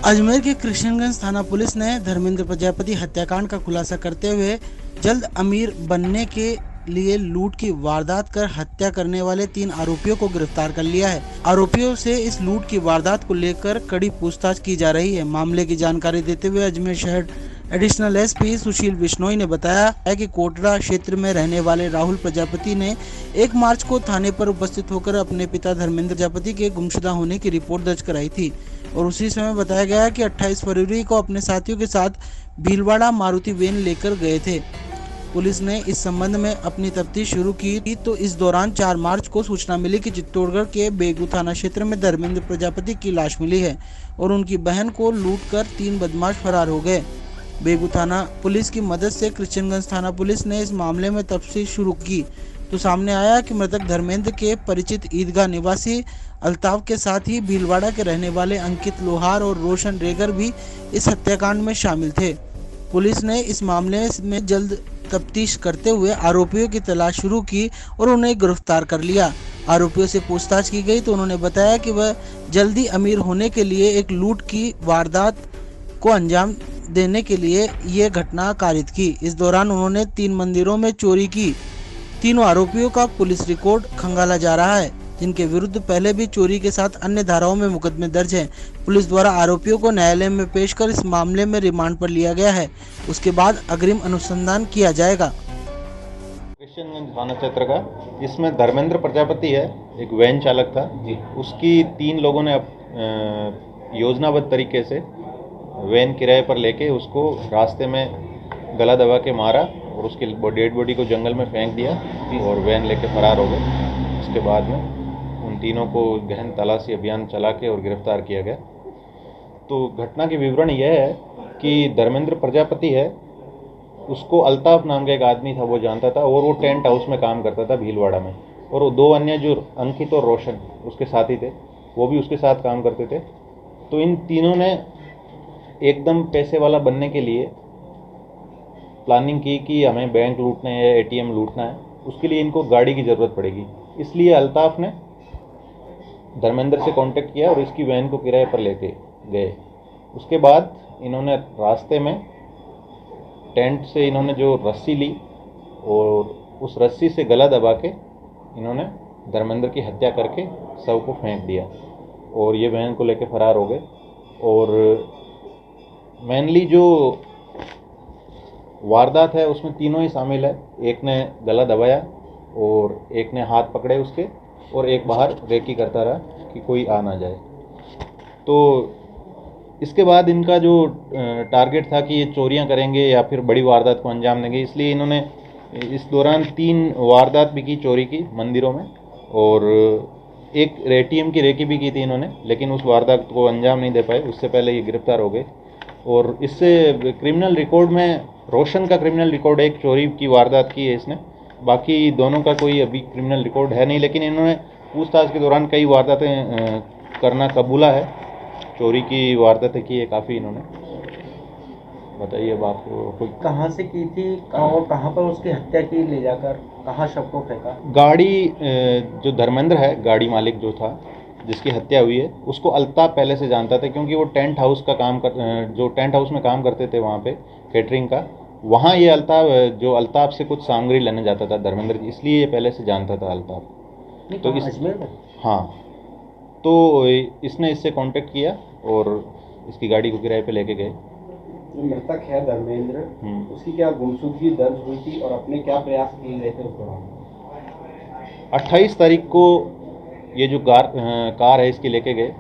अजमेर के कृष्णगंज थाना पुलिस ने धर्मेंद्र प्रजापति हत्याकांड का खुलासा करते हुए जल्द अमीर बनने के लिए लूट की वारदात कर हत्या करने वाले 3 आरोपियों को गिरफ्तार कर लिया है। आरोपियों से इस लूट की वारदात को लेकर कड़ी पूछताछ की जा रही है। मामले की जानकारी देते हुए अजमेर शहर एडिशनल एसपी सुशील बिश्नोई ने बताया है कि कोटरा क्षेत्र में रहने वाले राहुल प्रजापति ने 1 मार्च को थाने पर उपस्थित होकर अपने पिता धर्मेंद्र प्रजापति के गुमशुदा होने की रिपोर्ट दर्ज कराई थी और उसी समय बताया गया कि 28 फरवरी को अपने साथियों के साथ भीलवाड़ा मारुति वैन लेकर गए थे। पुलिस ने इस संबंध में अपनी तफ्तीश शुरू की तो इस दौरान 4 मार्च को सूचना मिली कि चित्तौड़गढ़ के बेगू थाना क्षेत्र में धर्मेंद्र प्रजापति की लाश मिली है और उनकी बहन को लूटकर 3 बदमाश फरार हो गए। बेगू थाना पुलिस की मदद से कृष्णगंज थाना पुलिस ने इस मामले में तफ्तीश शुरू की तो सामने आया कि मृतक धर्मेंद्र के परिचित ईदगाह निवासी अल्ताफ के साथ ही भीलवाड़ा के रहने वाले अंकित लोहार और रोशन रेगर भी इस हत्याकांड में शामिल थे। पुलिस ने इस मामले में जल्द तफ्तीश करते हुए आरोपियों की तलाश शुरू की और उन्हें गिरफ्तार कर लिया। आरोपियों से पूछताछ की गई तो उन्होंने बताया कि वह जल्दी अमीर होने के लिए एक लूट की वारदात को अंजाम देने के लिए ये घटना कारित की। इस दौरान उन्होंने 3 मंदिरों में चोरी की। तीनों आरोपियों का पुलिस रिकॉर्ड खंगाला जा रहा है, जिनके विरुद्ध पहले भी चोरी के साथ अन्य धाराओं में मुकदमे दर्ज हैं। पुलिस द्वारा आरोपियों को न्यायालय में पेश कर इस मामले में रिमांड पर लिया गया है। उसके बाद अग्रिम अनुसंधान किया जाएगा। कृष्णगंज थाना क्षेत्र का, इसमें धर्मेंद्र प्रजापति है, एक वैन चालक था जी। उसकी 3 लोगों ने योजनाबद्ध तरीके से वैन किराए पर लेके उसको रास्ते में गला दबा के मारा और उसकी डेड बॉडी को जंगल में फेंक दिया और वैन लेके फरार हो गए। उसके बाद में उन तीनों को गहन तलाशी अभियान चला के और गिरफ्तार किया गया। तो घटना की विवरण यह है कि धर्मेंद्र प्रजापति है, उसको अल्ताफ नाम का एक आदमी था, वो जानता था और वो टेंट हाउस में काम करता था भीलवाड़ा में। और वो 2 अन्य जो अंकित और रोशन उसके साथी थे, वो भी उसके साथ काम करते थे। तो इन तीनों ने एकदम पैसे वाला बनने के लिए प्लानिंग की कि हमें बैंक लूटना है या एटीएम लूटना है, उसके लिए इनको गाड़ी की ज़रूरत पड़ेगी। इसलिए अल्ताफ ने धर्मेंद्र से कांटेक्ट किया और इसकी वैन को किराए पर लेके गए। उसके बाद इन्होंने रास्ते में टेंट से इन्होंने जो रस्सी ली और उस रस्सी से गला दबा के इन्होंने धर्मेंद्र की हत्या करके शव को फेंक दिया और ये वैन को लेके फरार हो गए। और मेनली जो वारदात है उसमें तीनों ही शामिल है। एक ने गला दबाया और एक ने हाथ पकड़े उसके और एक बाहर रेकी करता रहा कि कोई आ ना जाए। तो इसके बाद इनका जो टारगेट था कि ये चोरियां करेंगे या फिर बड़ी वारदात को अंजाम देंगे, इसलिए इन्होंने इस दौरान 3 वारदात भी की चोरी की मंदिरों में और एक एटीएम की रेकी भी की थी इन्होंने, लेकिन उस वारदात को अंजाम नहीं दे पाए। उससे पहले ये गिरफ्तार हो गए। और इससे क्रिमिनल रिकॉर्ड में रोशन का क्रिमिनल रिकॉर्ड, एक चोरी की वारदात की है इसने, बाकी दोनों का कोई अभी क्रिमिनल रिकॉर्ड है नहीं। लेकिन इन्होंने पूछताछ के दौरान कई वारदातें करना कबूला है, चोरी की वारदातें की है काफ़ी इन्होंने। बताइए अब आपको कोई कहाँ से की थी और कहाँ पर उसकी हत्या की, ले जाकर कहाँ शव को फेंका? गाड़ी जो धर्मेंद्र है, गाड़ी मालिक जो था जिसकी हत्या हुई है, उसको अल्ताफ पहले से जानता था क्योंकि वो टेंट हाउस का काम जो टेंट हाउस में काम करते थे वहाँ पे कैटरिंग का, वहाँ ये अल्ताफ से कुछ सामग्री लेने जाता था धर्मेंद्र, इसलिए ये पहले से जानता था अल्ताफ। तो अजमेर में? हाँ, तो इसने इससे कांटेक्ट किया और इसकी गाड़ी को किराए पे लेके गए। जो मृतक है धर्मेंद्र, उसकी क्या गुमशुदगी दर्ज हुई थी और अपने क्या प्रयास किए गए थे उस दौरान? 28 तारीख को ये जो कार है इसकी लेके गए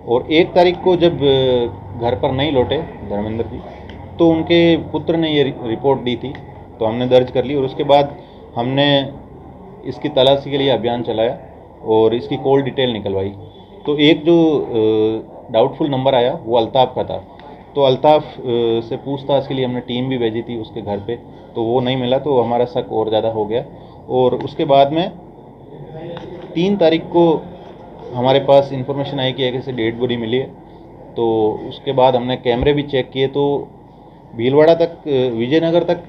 और 1 तारीख को जब घर पर नहीं लौटे धर्मेंद्र जी, तो उनके पुत्र ने ये रिपोर्ट दी थी, तो हमने दर्ज कर ली और उसके बाद हमने इसकी तलाशी के लिए अभियान चलाया और इसकी कॉल डिटेल निकलवाई। तो एक जो डाउटफुल नंबर आया वो अल्ताफ का था, तो अल्ताफ से पूछताछ के लिए हमने टीम भी भेजी थी उसके घर पे, तो वो नहीं मिला, तो हमारा शक और ज़्यादा हो गया। और उसके बाद में 3 तारीख को हमारे पास इंफॉर्मेशन आई कि एक ऐसे डेड बॉडी मिली है। तो उसके बाद हमने कैमरे भी चेक किए, तो भीलवाड़ा तक, विजयनगर तक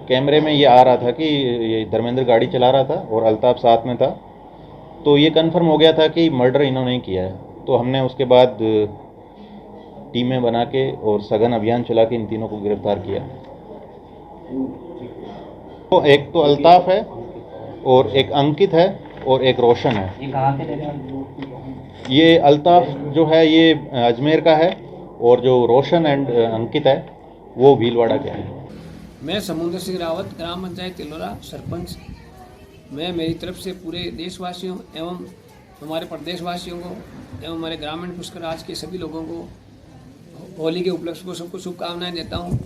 कैमरे में ये आ रहा था कि ये धर्मेंद्र गाड़ी चला रहा था और अल्ताफ साथ में था। तो ये कंफर्म हो गया था कि मर्डर इन्होंने ही किया है। तो हमने उसके बाद टीमें बना के और सघन अभियान चला के इन तीनों को गिरफ्तार किया। तो एक तो अल्ताफ है और एक अंकित है और एक रोशन है। ये कहाँ के रहने वाले? ये अल्ताफ जो है ये अजमेर का है और जो रोशन एंड अंकित है वो भीलवाड़ा के हैं। मैं समुद्र सिंह रावत, ग्राम पंचायत तिलोरा सरपंच। मैं मेरी तरफ से पूरे देशवासियों एवं हमारे प्रदेशवासियों को एवं हमारे ग्रामीण पुष्कर राज के सभी लोगों को होली के उपलक्ष्य को सबको शुभकामनाएं देता हूँ।